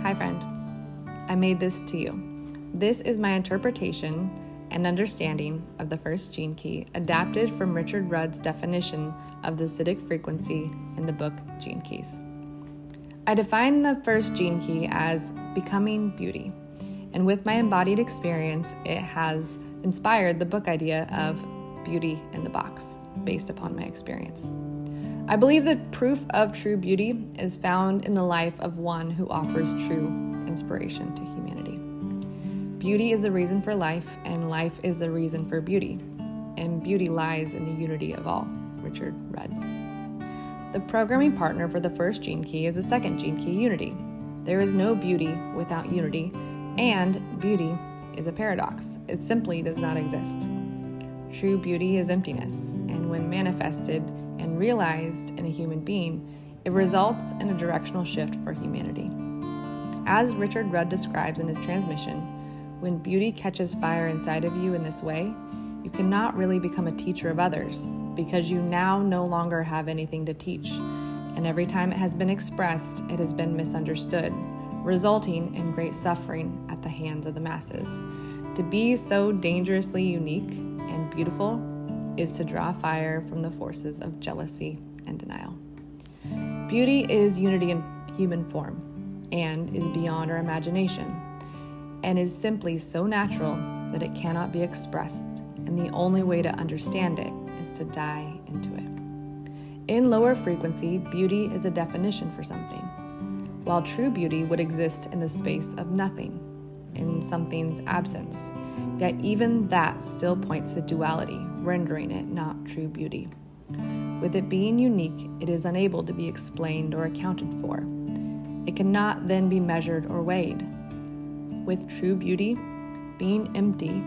Hi friend, I made this to you. This is my interpretation and understanding of the first gene key, adapted from Richard Rudd's definition of the Shiddic frequency in the book Gene Keys. I define the first gene key as becoming beauty, and with my embodied experience, it has inspired the book idea of beauty in the box, based upon my experience. I believe that proof of true beauty is found in the life of one who offers true inspiration to humanity. Beauty is the reason for life, and life is the reason for beauty, and beauty lies in the unity of all. Richard Rudd. The programming partner for the first gene key is the second gene key, unity. There is no beauty without unity, and beauty is a paradox. It simply does not exist. True beauty is emptiness, and when manifested and realized in a human being, it results in a directional shift for humanity. As Richard Rudd describes in his transmission, when beauty catches fire inside of you in this way, you cannot really become a teacher of others, because you now no longer have anything to teach, and every time it has been expressed, it has been misunderstood, resulting in great suffering at the hands of the masses. To be so dangerously unique and beautiful is to draw fire from the forces of jealousy and denial. Beauty is unity in human form and is beyond our imagination, and is simply so natural that it cannot be expressed, and the only way to understand it is to die into it. In lower frequency, beauty is a definition for something, while true beauty would exist in the space of nothing, in something's absence. Yet even that still points to duality, rendering it not true beauty. With it being unique, it is unable to be explained or accounted for. It cannot then be measured or weighed. With true beauty, being empty,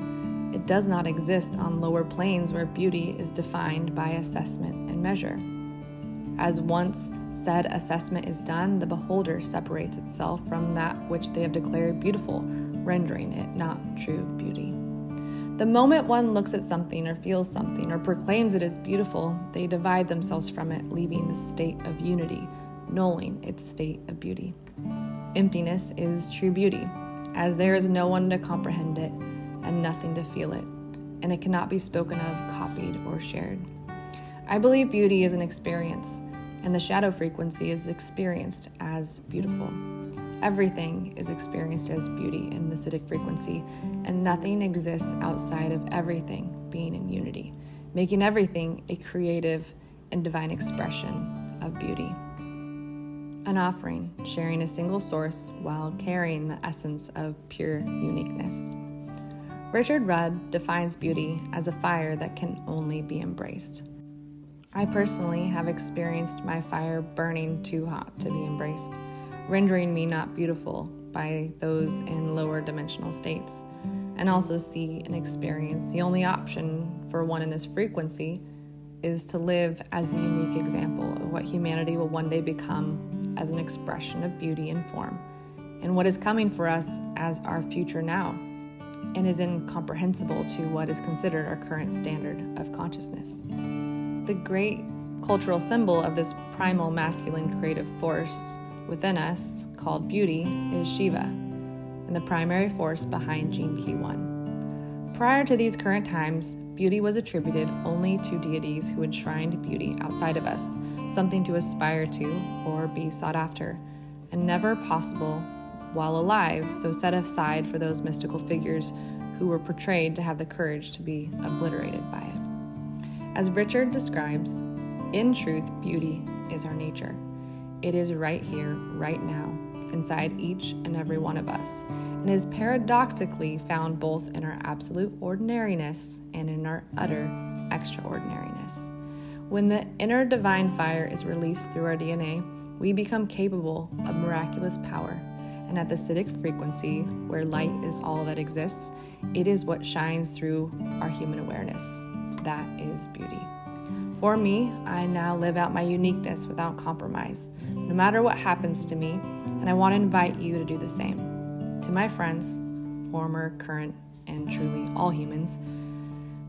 it does not exist on lower planes where beauty is defined by assessment and measure. As once said assessment is done, the beholder separates itself from that which they have declared beautiful, rendering it not true beauty. The moment one looks at something or feels something or proclaims it as beautiful, they divide themselves from it, leaving the state of unity, nulling its state of beauty. Emptiness is true beauty, as there is no one to comprehend it and nothing to feel it, and it cannot be spoken of, copied, or shared. I believe beauty is an experience, and the shadow frequency is experienced as beautiful. Everything is experienced as beauty in the Shiddic frequency, and nothing exists outside of everything being in unity, making everything a creative and divine expression of beauty. An offering, sharing a single source while carrying the essence of pure uniqueness. Richard Rudd defines beauty as a fire that can only be embraced. I personally have experienced my fire burning too hot to be embraced, rendering me not beautiful by those in lower dimensional states, and also see and experience the only option for one in this frequency is to live as a unique example of what humanity will one day become as an expression of beauty and form, and what is coming for us as our future now, and is incomprehensible to what is considered our current standard of consciousness. The great cultural symbol of this primal masculine creative force within us, called beauty, is Shiva, and the primary force behind Gene Key 1. Prior to these current times, beauty was attributed only to deities who enshrined beauty outside of us, something to aspire to or be sought after, and never possible while alive, so set aside for those mystical figures who were portrayed to have the courage to be obliterated by it. As Richard describes, in truth, beauty is our nature. It is right here, right now, inside each and every one of us, and is paradoxically found both in our absolute ordinariness and in our utter extraordinariness. When the inner divine fire is released through our DNA, we become capable of miraculous power, and at the Shiddic frequency, where light is all that exists, it is what shines through our human awareness. That is beauty. For me, I now live out my uniqueness without compromise, no matter what happens to me, and I want to invite you to do the same. To my friends, former, current, and truly all humans,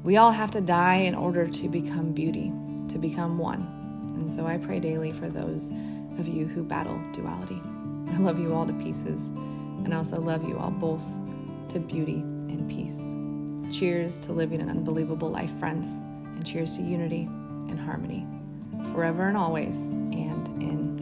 we all have to die in order to become beauty, to become one. And so I pray daily for those of you who battle duality. I love you all to pieces, and I also love you all both to beauty and peace. Cheers to living an unbelievable life, friends, and cheers to unity and harmony, forever and always, and in